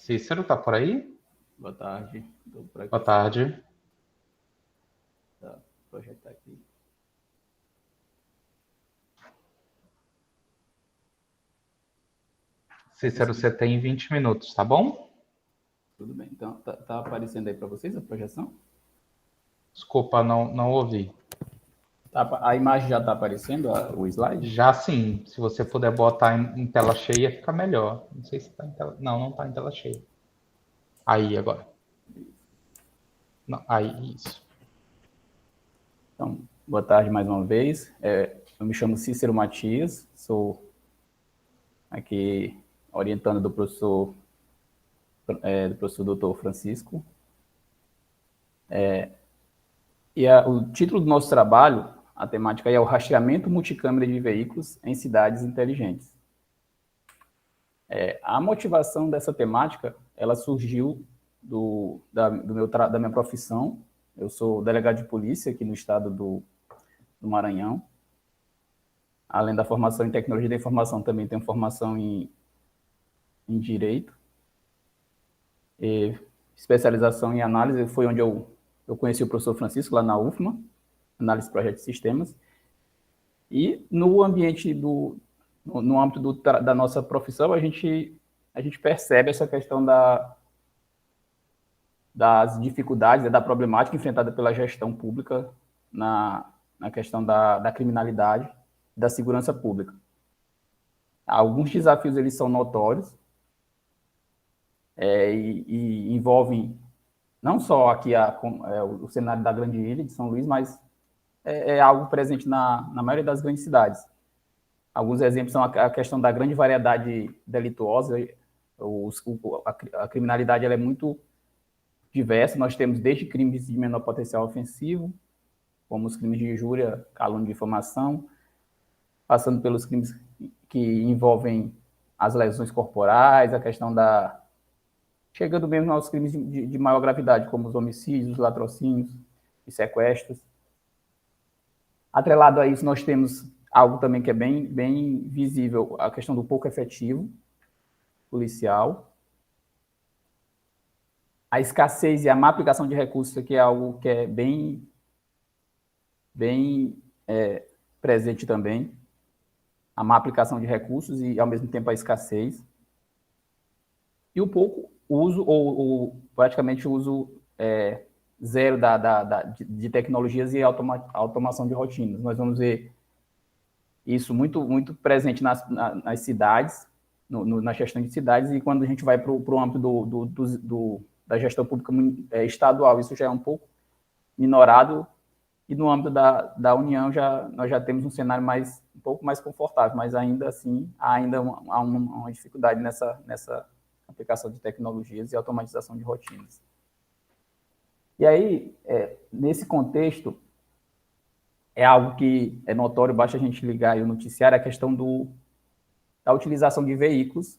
Cícero, tá por aí? Boa tarde. Estou por aqui. Boa tarde. Tá, vou projetar aqui. Cícero, você tem 20 minutos, tá bom? Tudo bem. Então, tá aparecendo aí para vocês a projeção? Desculpa, não ouvi. A imagem já está aparecendo, o slide? Já sim, se você puder botar em tela cheia, fica melhor. Não sei se tá em tela. Não tá em tela cheia. Aí, agora. Não, aí, isso. Então, boa tarde mais uma vez. Eu me chamo Cícero Matias, sou aqui orientando do professor Dr. Francisco. O título do nosso trabalho, a temática é o rastreamento multicâmera de veículos em cidades inteligentes. A motivação dessa temática, ela surgiu da minha profissão. Eu sou delegado de polícia aqui no estado do Maranhão. Além da formação em tecnologia da informação, também tenho formação em direito. E especialização em análise, foi onde eu conheci o professor Francisco, lá na UFMA, análise de projetos e sistemas. E no ambiente no âmbito da nossa profissão, a gente percebe essa questão das dificuldades, da problemática enfrentada pela gestão pública na questão da criminalidade e da segurança pública. Alguns desafios eles são notórios e envolvem não só aqui o cenário da Grande Ilha de São Luís, mas é algo presente na maioria das grandes cidades. Alguns exemplos são a questão da grande variedade delituosa. A criminalidade ela é muito diversa. Nós temos desde crimes de menor potencial ofensivo, como os crimes de injúria, calúnia e difamação, passando pelos crimes que envolvem as lesões corporais, a questão chegando mesmo aos crimes de maior gravidade, como os homicídios, latrocínios e sequestros. Atrelado a isso, nós temos algo também que é bem visível, a questão do pouco efetivo policial. A escassez e a má aplicação de recursos aqui é algo que é bem presente também. A má aplicação de recursos e, ao mesmo tempo, a escassez. E o pouco uso, ou praticamente o uso zero de tecnologias e automação de rotinas. Nós vamos ver isso muito presente nas cidades, na gestão de cidades, e quando a gente vai para o âmbito da gestão pública estadual, isso já é um pouco minorado, e no âmbito da União nós já temos um cenário um pouco mais confortável, mas ainda assim há uma dificuldade nessa aplicação de tecnologias e automatização de rotinas. E aí, nesse contexto, é algo que é notório, basta a gente ligar aí o noticiário, a questão da utilização de veículos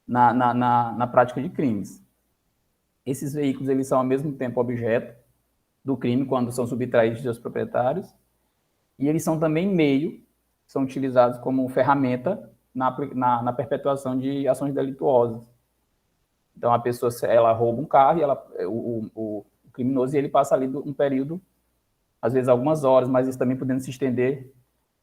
na prática de crimes. Esses veículos eles são, ao mesmo tempo, objeto do crime, quando são subtraídos de seus proprietários, e eles são também meio, são utilizados como ferramenta na perpetuação de ações delituosas. Então, a pessoa ela rouba um carro, e o criminoso ele passa ali um período, às vezes algumas horas, mas isso também podendo se estender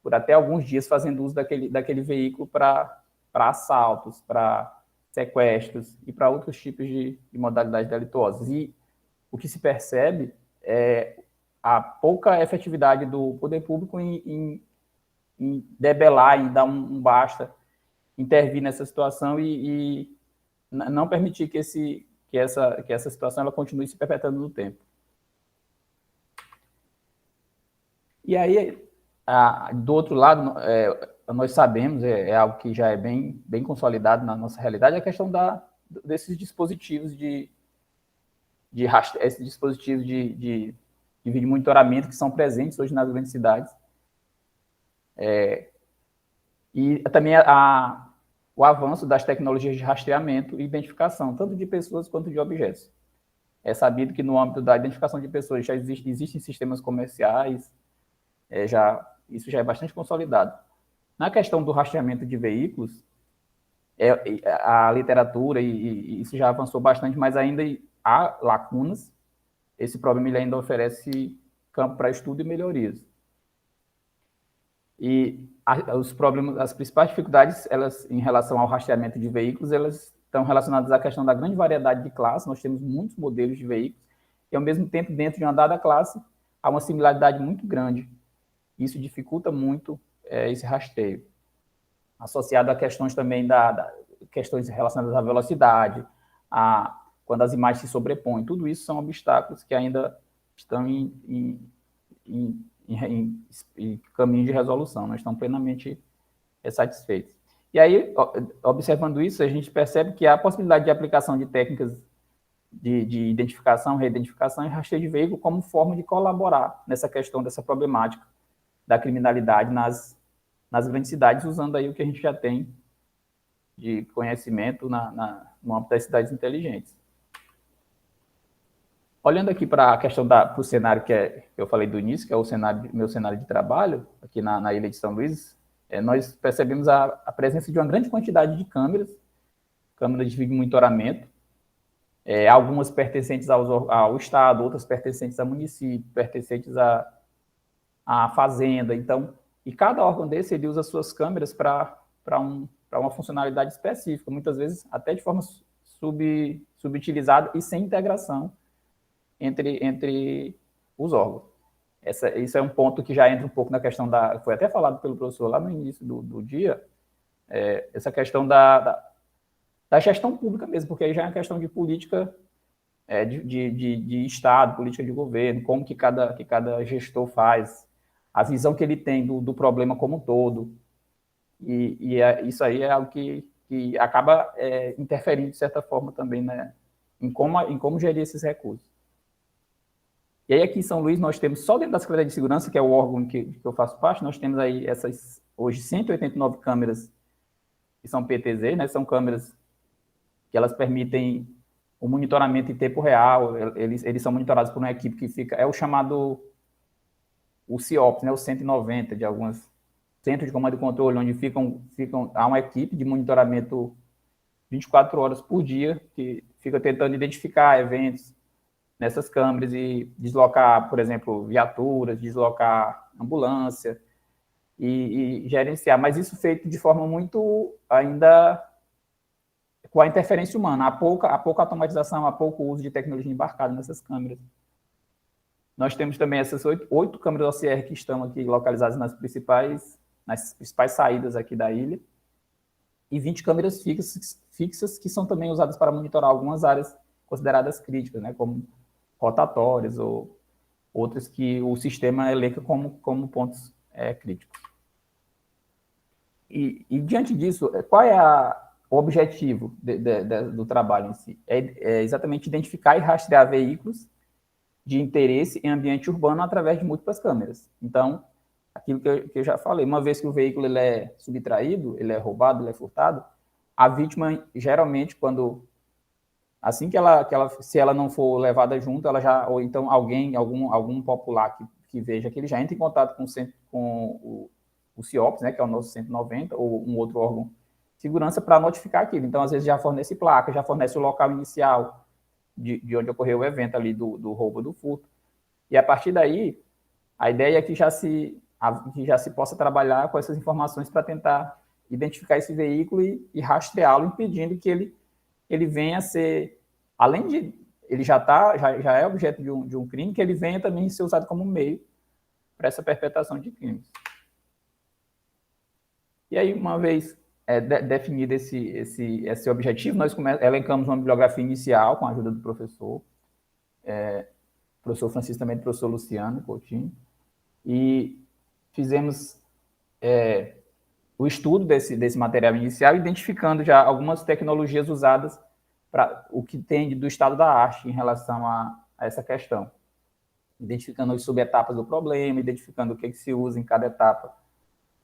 por até alguns dias, fazendo uso daquele veículo para assaltos, para sequestros e para outros tipos de modalidades delituosas. E o que se percebe é a pouca efetividade do poder público em debelar, em dar um basta, intervir nessa situação e não permitir que essa situação ela continue se perpetuando no tempo. E aí, do outro lado, nós sabemos, é algo que já é bem consolidado na nossa realidade, a questão desses dispositivos esses dispositivos de vídeo monitoramento que são presentes hoje nas grandes cidades. E também o avanço das tecnologias de rastreamento e identificação, tanto de pessoas quanto de objetos. É sabido que no âmbito da identificação de pessoas já existem sistemas comerciais, isso já é bastante consolidado. Na questão do rastreamento de veículos, A literatura, e isso já avançou bastante, mas ainda há lacunas. Esse problema ele ainda oferece campo para estudo e melhorias. E os problemas, as principais dificuldades, elas, em relação ao rastreamento de veículos, elas estão relacionadas à questão da grande variedade de classes. Nós temos muitos modelos de veículos, e, ao mesmo tempo, dentro de uma dada classe, há uma similaridade muito grande. Isso dificulta muito esse rastreio. Associado a questões também questões relacionadas à velocidade, quando as imagens se sobrepõem. Tudo isso são obstáculos que ainda estão em caminho de resolução, não estão plenamente satisfeitos. E aí, observando isso, a gente percebe que há a possibilidade de aplicação de técnicas de identificação, reidentificação e rastreio de veículo como forma de colaborar nessa questão dessa problemática da criminalidade nas grandes cidades, usando aí o que a gente já tem de conhecimento no âmbito das cidades inteligentes. Olhando aqui para a questão para o cenário que eu falei do início, que é o meu cenário de trabalho, aqui na Ilha de São Luís, nós percebemos a presença de uma grande quantidade de câmeras de vídeo monitoramento, algumas pertencentes ao Estado, outras pertencentes ao município, pertencentes à fazenda. Então, e cada órgão desse ele usa suas câmeras para uma funcionalidade específica, muitas vezes até de forma subutilizada e sem integração entre os órgãos. Isso é um ponto que já entra um pouco na questão foi até falado pelo professor lá no início do dia, essa questão da gestão pública mesmo, porque aí já é uma questão de política de Estado, política de governo, como que cada gestor faz, a visão que ele tem do problema como um todo. Isso aí é algo que acaba interferindo, de certa forma, também, né, em como gerir esses recursos. E aí, aqui em São Luís, nós temos, só dentro da Secretaria de Segurança, que é o órgão que eu faço parte, nós temos aí hoje, 189 câmeras que são PTZ, né, são câmeras que elas permitem o monitoramento em tempo real, eles são monitorados por uma equipe que fica, o chamado CIOPS, né, o 190 de alguns centros de comando e controle, onde há uma equipe de monitoramento 24 horas por dia, que fica tentando identificar eventos nessas câmeras e deslocar, por exemplo, viaturas, deslocar ambulância e gerenciar, mas isso feito de forma muito ainda com a interferência humana, há pouca automatização, há pouco uso de tecnologia embarcada nessas câmeras. Nós temos também essas 8 câmeras OCR que estão aqui localizadas nas principais saídas aqui da ilha, e 20 câmeras fixas que são também usadas para monitorar algumas áreas consideradas críticas, né, como rotatórias ou outras que o sistema elenca como pontos críticos. E diante disso, qual é o objetivo do trabalho em si? É exatamente identificar e rastrear veículos de interesse em ambiente urbano através de múltiplas câmeras. Então, aquilo que eu já falei, uma vez que o veículo ele é subtraído, ele é roubado, ele é furtado, a vítima, geralmente, assim que se ela não for levada junto, ou então algum popular que veja, que ele já entra em contato com o CIOPS, né, que é o nosso 190, ou um outro órgão de segurança, para notificar aquilo. Então, às vezes, já fornece placa, já fornece o local inicial de onde ocorreu o evento ali do roubo, do furto. E, a partir daí, a ideia é que já se possa trabalhar com essas informações para tentar identificar esse veículo e rastreá-lo, impedindo que ele venha a ser, além de ele já é objeto de um crime, que ele venha também ser usado como meio para essa perpetração de crimes. E aí, uma vez definido esse objetivo, nós elencamos uma bibliografia inicial com a ajuda do professor Francisco, também do professor Luciano Coutinho, e fizemos o estudo desse material inicial, identificando já algumas tecnologias usadas para o que tem do estado da arte em relação a essa questão. Identificando as subetapas do problema, identificando o que se usa em cada etapa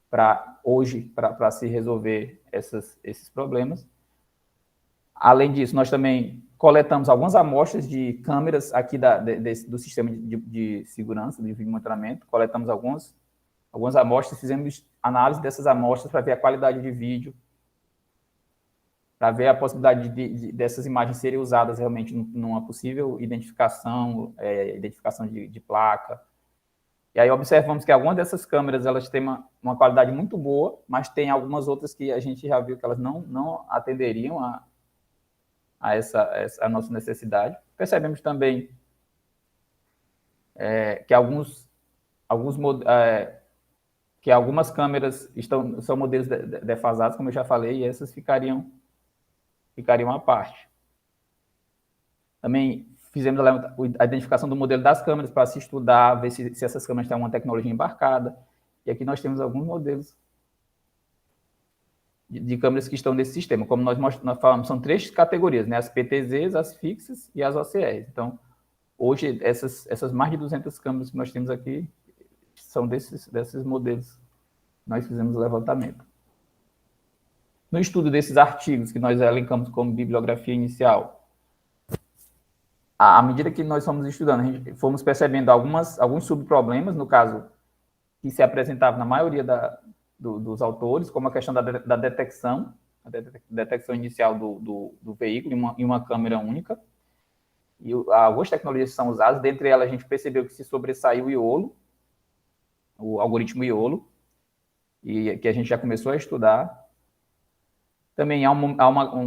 para se resolver esses problemas. Além disso, nós também coletamos algumas amostras de câmeras aqui do sistema de segurança, de vídeo monitoramento, coletamos algumas amostras, fizemos análise dessas amostras para ver a qualidade de vídeo para ver a possibilidade dessas imagens serem usadas realmente numa possível identificação, identificação de placa. E aí observamos que algumas dessas câmeras elas têm uma qualidade muito boa, mas tem algumas outras que a gente já viu que elas não atenderiam a nossa necessidade. Percebemos também que que algumas câmeras são modelos defasados, como eu já falei, e essas ficariam à parte. Também fizemos a identificação do modelo das câmeras para se estudar, ver se essas câmeras têm uma tecnologia embarcada. E aqui nós temos alguns modelos de câmeras que estão nesse sistema. Como nós falamos, são 3 categorias, né? As PTZs, as fixas e as OCRs. Então, hoje, essas mais de 200 câmeras que nós temos aqui são desses modelos. Nós fizemos o levantamento. No estudo desses artigos que nós elencamos como bibliografia inicial, à medida que nós fomos estudando, fomos percebendo alguns subproblemas, no caso, que se apresentavam na maioria dos autores, como a questão da detecção, a detecção inicial do veículo em uma câmera única. E algumas tecnologias são usadas, dentre elas a gente percebeu que se sobressaiu o IOLO, o algoritmo IOLO, e que a gente já começou a estudar. Também há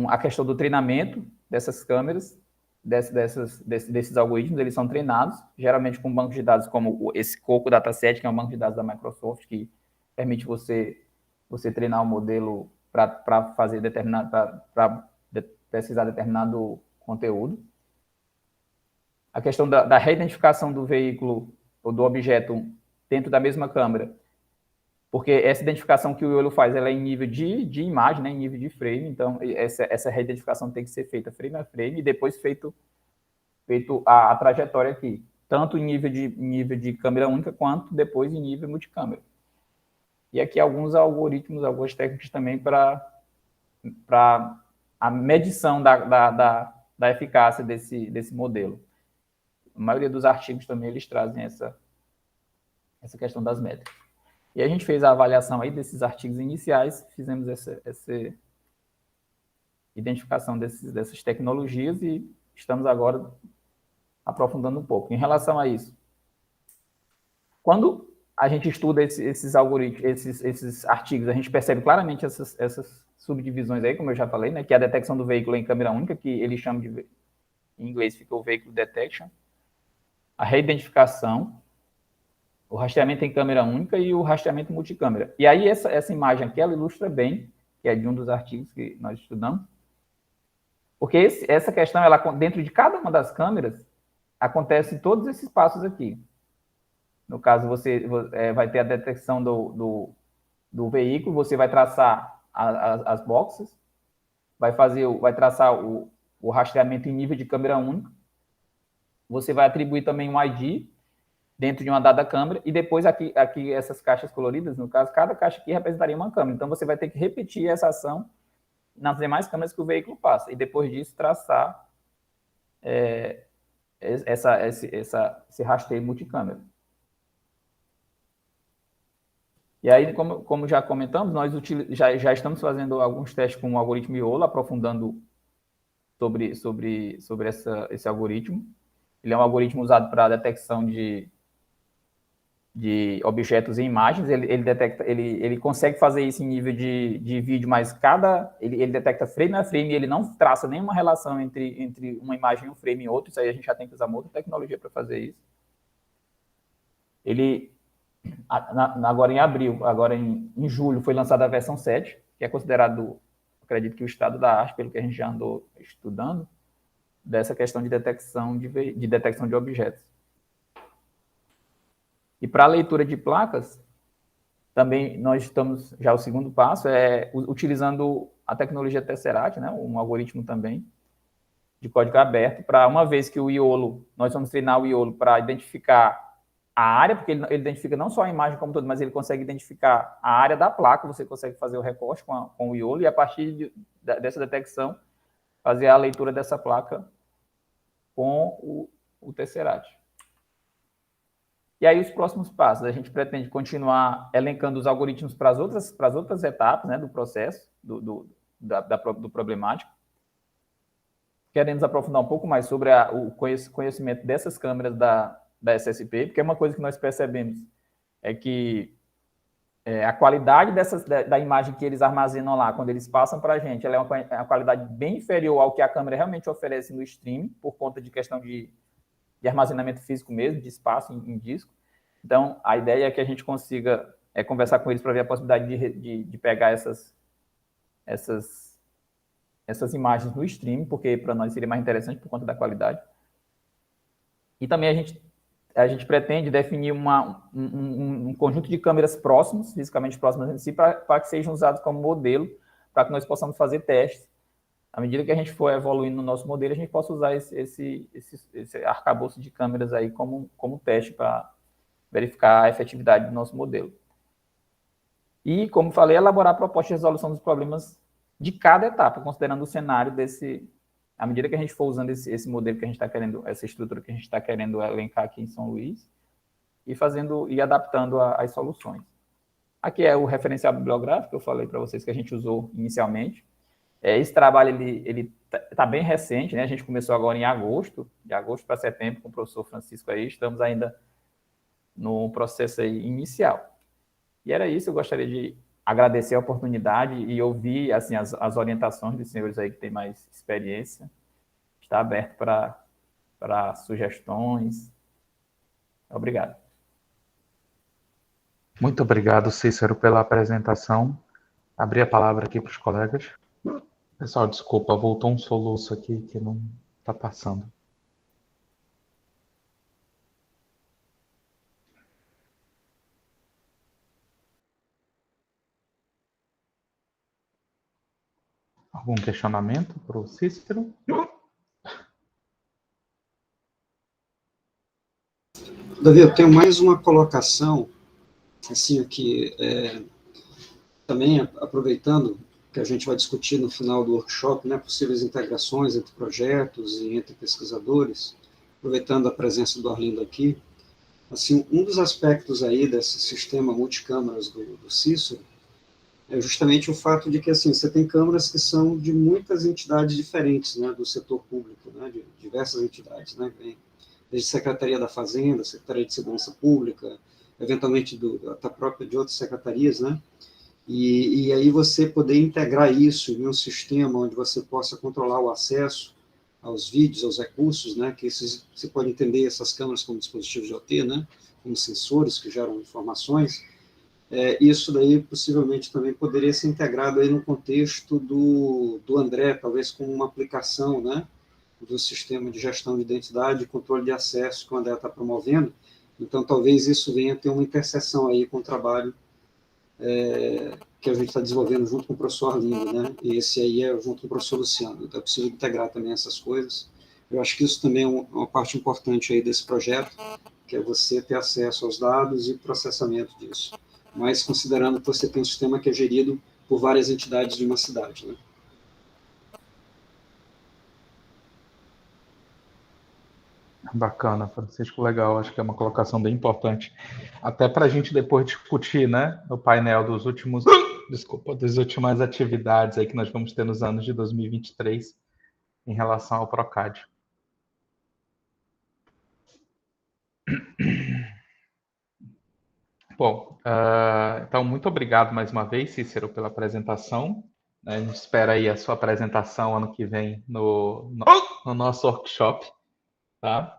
a questão do treinamento dessas câmeras, desses algoritmos, eles são treinados, geralmente com bancos de dados como esse Coco Dataset, que é um banco de dados da Microsoft, que permite você treinar o modelo para pesquisar determinado conteúdo. A questão da reidentificação do veículo ou do objeto dentro da mesma câmera, porque essa identificação que o IOLO faz, ela é em nível de imagem, né, em nível de frame, então essa reidentificação tem que ser feita frame a frame e depois feito a trajetória aqui, tanto em nível de câmera única, quanto depois em nível multicâmera. E aqui alguns algoritmos, algumas técnicas também para a medição da eficácia desse modelo. A maioria dos artigos também eles trazem essa questão das métricas. E a gente fez a avaliação aí desses artigos iniciais, fizemos essa identificação dessas tecnologias e estamos agora aprofundando um pouco. Em relação a isso, quando a gente estuda esses algoritmos, esses artigos, a gente percebe claramente essas subdivisões aí, como eu já falei, né, que é a detecção do veículo em câmera única, que eles chamam de, em inglês fica o vehicle detection, a reidentificação, o rastreamento em câmera única e o rastreamento multicâmera. E aí essa imagem aqui, ela ilustra bem, que é de um dos artigos que nós estudamos, porque essa questão, ela, dentro de cada uma das câmeras, acontece todos esses passos aqui. No caso, você vai ter a detecção do veículo, você vai traçar as boxes, vai traçar o rastreamento em nível de câmera única, você vai atribuir também um ID dentro de uma dada câmera, e depois aqui essas caixas coloridas, no caso, cada caixa aqui representaria uma câmera. Então, você vai ter que repetir essa ação nas demais câmeras que o veículo passa, e depois disso traçar esse rastreio multicâmera. E aí, como já comentamos, nós já estamos fazendo alguns testes com o algoritmo IOLO, aprofundando sobre esse algoritmo. Ele é um algoritmo usado para a detecção de objetos e imagens. Ele consegue fazer isso em nível de vídeo, mas ele detecta frame a frame e ele não traça nenhuma relação entre uma imagem e um frame e outro. Isso aí a gente já tem que usar uma outra tecnologia para fazer isso. Ele, agora em abril, agora em julho, foi lançada a versão 7, que é considerado, acredito que o estado da arte, pelo que a gente já andou estudando, dessa questão de detecção de objetos. E para a leitura de placas, também nós estamos, já o segundo passo, utilizando a tecnologia Tesseract, né, um algoritmo também de código aberto, para uma vez que o IOLO, nós vamos treinar o IOLO para identificar a área, porque ele identifica não só a imagem como todo, mas ele consegue identificar a área da placa, você consegue fazer o recorte com o IOLO, e a partir dessa detecção, fazer a leitura dessa placa com o Tesseract. E aí, os próximos passos, a gente pretende continuar elencando os algoritmos para as outras etapas, né, do processo, do problemático. Queremos aprofundar um pouco mais sobre o conhecimento dessas câmeras da SSP, porque é uma coisa que nós percebemos é que a qualidade da imagem que eles armazenam lá, quando eles passam para a gente, ela é uma qualidade bem inferior ao que a câmera realmente oferece no streaming, por conta de questão de armazenamento físico mesmo, de espaço em disco. Então, a ideia é que a gente consiga conversar com eles para ver a possibilidade de pegar essas imagens no streaming, porque para nós seria mais interessante por conta da qualidade. E também a gente pretende definir um conjunto de câmeras próximos, fisicamente próximas entre si, para que sejam usados como modelo, para que nós possamos fazer testes. À medida que a gente for evoluindo no nosso modelo, a gente possa usar esse arcabouço de câmeras aí como teste para verificar a efetividade do nosso modelo. E, como falei, elaborar propostas de resolução dos problemas de cada etapa, considerando o cenário à medida que a gente for usando esse modelo que a gente está querendo, essa estrutura que a gente está querendo elencar aqui em São Luís, e adaptando as soluções. Aqui é o referencial bibliográfico que eu falei para vocês que a gente usou inicialmente. Esse trabalho ele tá bem recente, né? A gente começou agora em agosto, de agosto para setembro, com o professor Francisco aí, estamos ainda no processo aí inicial. E era isso, eu gostaria de agradecer a oportunidade e ouvir assim, as orientações dos senhores aí que têm mais experiência. Está aberto para sugestões. Obrigado. Muito obrigado, Cícero, pela apresentação. Abri a palavra aqui para os colegas. Pessoal, desculpa, voltou um soluço aqui que não está passando. Algum questionamento para o Cícero? Davi, eu tenho mais uma colocação, assim, aqui, também aproveitando que a gente vai discutir no final do workshop, né, possíveis integrações entre projetos e entre pesquisadores, aproveitando a presença do Arlindo aqui, assim, um dos aspectos aí desse sistema multicâmaras do Cícero é justamente o fato de que, assim, você tem câmaras que são de muitas entidades diferentes, né, do setor público, né, de diversas entidades, né, desde Secretaria da Fazenda, Secretaria de Segurança Pública, eventualmente até própria de outras secretarias, né, e aí você poder integrar isso em um sistema onde você possa controlar o acesso aos vídeos, aos recursos, né, que você pode entender essas câmeras como dispositivos de OT, né, como sensores que geram informações, isso daí possivelmente também poderia ser integrado aí no contexto do André, talvez com uma aplicação, né, do sistema de gestão de identidade e controle de acesso que o André está promovendo. Então, talvez isso venha a ter uma interseção aí com o trabalho que a gente está desenvolvendo junto com o professor Arlindo, né? E esse aí é junto com o professor Luciano. Então, é possível integrar também essas coisas. Eu acho que isso também é uma parte importante aí desse projeto, que é você ter acesso aos dados e processamento disso. Mas considerando que você tem um sistema que é gerido por várias entidades de uma cidade, né? Bacana, Francisco, legal. Acho que é uma colocação bem importante. Até para a gente depois discutir, né, no painel das últimas atividades aí que nós vamos ter nos anos de 2023 em relação ao Procad. Bom, então muito obrigado mais uma vez, Cícero, pela apresentação. A gente espera aí a sua apresentação ano que vem no nosso workshop, tá?